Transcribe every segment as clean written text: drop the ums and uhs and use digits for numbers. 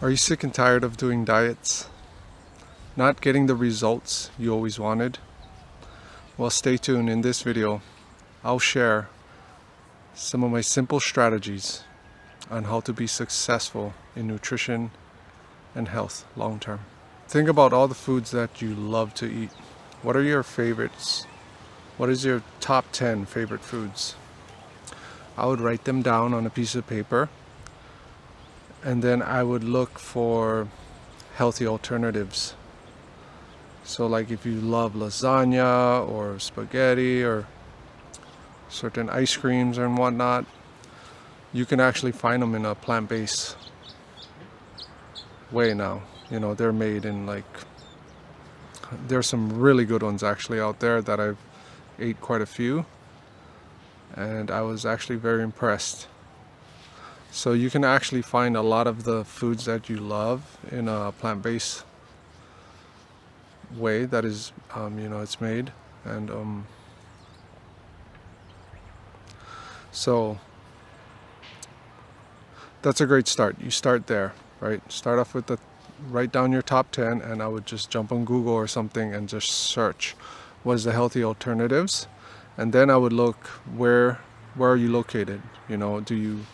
Are you sick and tired of doing diets? Not getting the results you always wanted? Well, stay tuned. In this video, I'll share some of my simple strategies on how to be successful in nutrition and health long term. Think about all the foods that you love to eat. What are your favorites? What is your top 10 favorite foods? I would write them down on a piece of paper, and then I would look for healthy alternatives. So like if you love lasagna or spaghetti or certain ice creams and whatnot, you can actually find them in a plant-based way now. You know, they're made in there's some really good ones actually out there that I've ate quite a few, and I was actually very impressed. So you can actually find a lot of the foods that you love in a plant-based way that is, it's made. And so that's a great start. You start there, right? Start off with write down your top 10, and I would just jump on Google or something and just search what is the healthy alternatives. And then I would look where are you located? Do you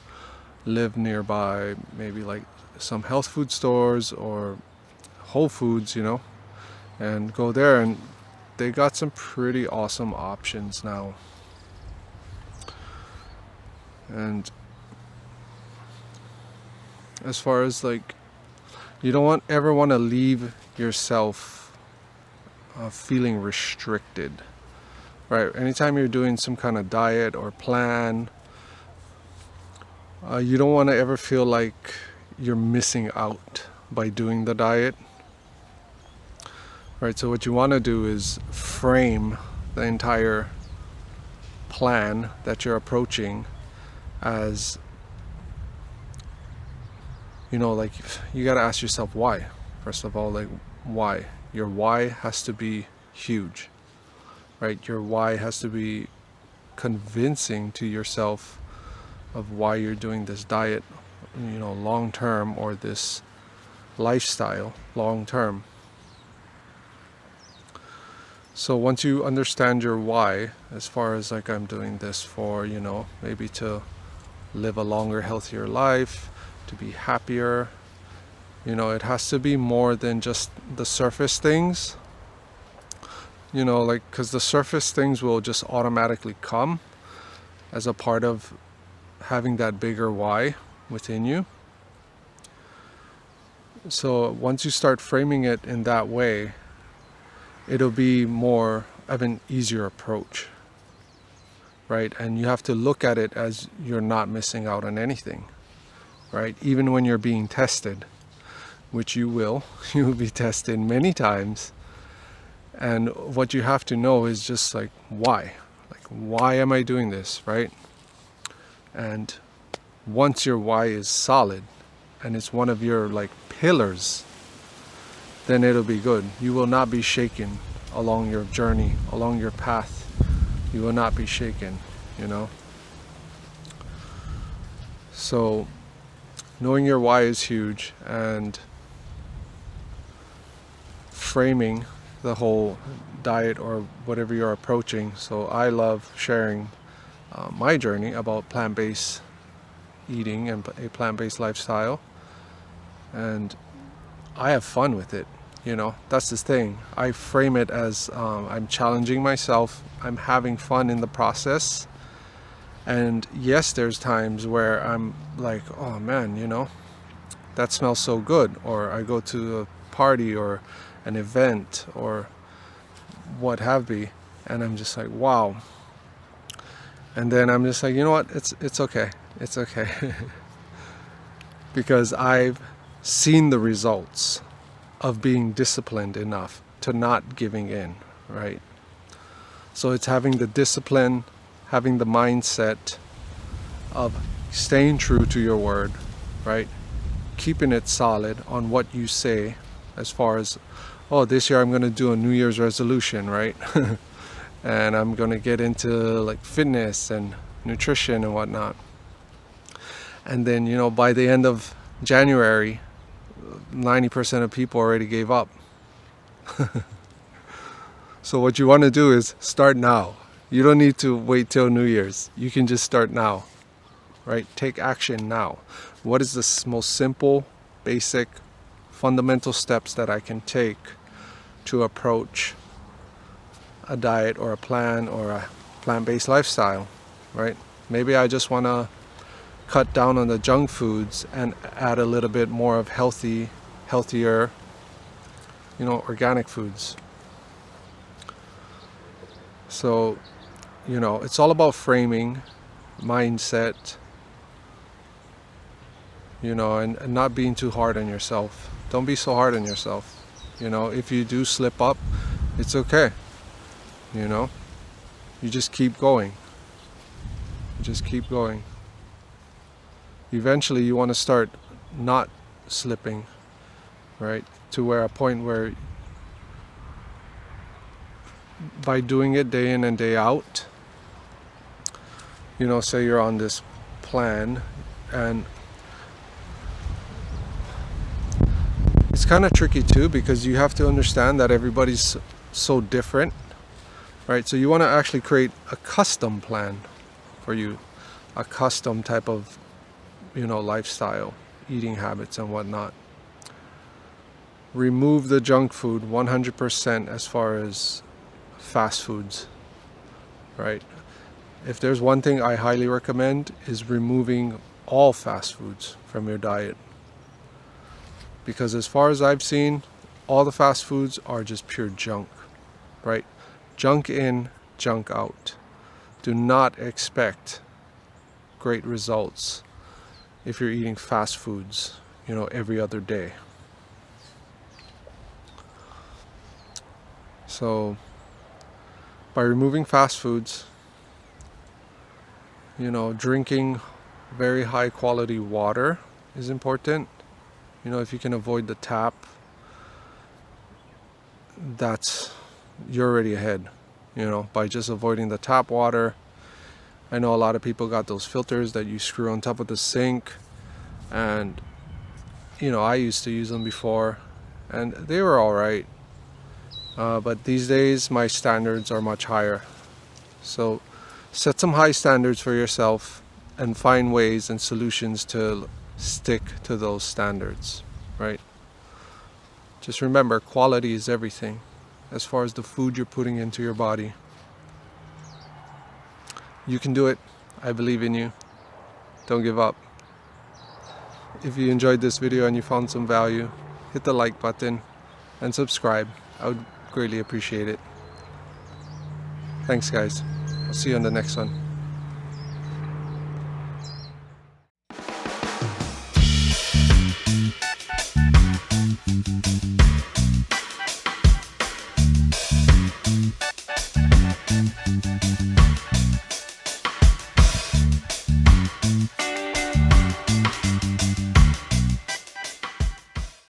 live nearby maybe like some health food stores or Whole Foods, and go there, and they got some pretty awesome options now. And as far as you don't ever want to leave yourself feeling restricted, right? Anytime you're doing some kind of diet or plan, you don't want to ever feel like you're missing out by doing the diet, right? So what you want to do is frame the entire plan that you're approaching as, you got to ask yourself why. First of all, why? Your why has to be huge, right? Your why has to be convincing to yourself of why you're doing this diet, long term, or this lifestyle long term. So once you understand your why, as far as I'm doing this for, maybe to live a longer, healthier life, to be happier, it has to be more than just the surface things, because the surface things will just automatically come as a part of having that bigger why within you. So once you start framing it in that way, it'll be more of an easier approach, right? And you have to look at it as you're not missing out on anything, right? Even when you're being tested, which you will be tested many times. And what you have to know is just why? Why am I doing this, right? And once your why is solid and it's one of your pillars, then it'll be good. You will not be shaken along your journey, along your path. You will not be shaken, So knowing your why is huge, and framing the whole diet or whatever you're approaching. So I love sharing my journey about plant-based eating and a plant-based lifestyle, and I have fun with it. That's the thing. I frame it as I'm challenging myself, I'm having fun in the process. And yes, there's times where I'm like, oh man, that smells so good, or I go to a party or an event or what have you, and I'm just like, wow. And then I'm just like, you know what, it's okay, because I've seen the results of being disciplined enough to not giving in, right? So it's having the discipline, having the mindset of staying true to your word, right? Keeping it solid on what you say, as far as, oh, this year I'm going to do a New Year's resolution, right? And I'm going to get into fitness and nutrition and whatnot. And then, by the end of January, 90% of people already gave up. So what you want to do is start now. You don't need to wait till New Year's. You can just start now, right? Take action now. What is the most simple, basic, fundamental steps that I can take to approach a diet or a plan or a plant-based lifestyle, right? Maybe I just want to cut down on the junk foods and add a little bit more of healthier, organic foods. So, it's all about framing, mindset, and not being too hard on yourself. Don't be so hard on yourself. If you do slip up, it's okay. You just keep going. Just keep going. Eventually you want to start not slipping, right? To where a point where by doing it day in and day out, say you're on this plan, and it's kind of tricky too, because you have to understand that everybody's so different, right? So you want to actually create a custom plan for you, a custom type of lifestyle, eating habits and whatnot. Remove the junk food 100% as far as fast foods, right? If there's one thing I highly recommend, is removing all fast foods from your diet. Because as far as I've seen, all the fast foods are just pure junk, right? Junk in, junk out. Do not expect great results if you're eating fast foods, every other day. So by removing fast foods, drinking very high quality water is important. If you can avoid the tap, you're already ahead, by just avoiding the tap water. I know a lot of people got those filters that you screw on top of the sink, and I used to use them before and they were all right, but these days my standards are much higher. So set some high standards for yourself and find ways and solutions to stick to those standards, right? Just remember, quality is everything as far as the food you're putting into your body. You can do it. I believe in you. Don't give up. If you enjoyed this video and you found some value, hit the like button and subscribe. I would greatly appreciate it. Thanks guys. I'll see you on the next one.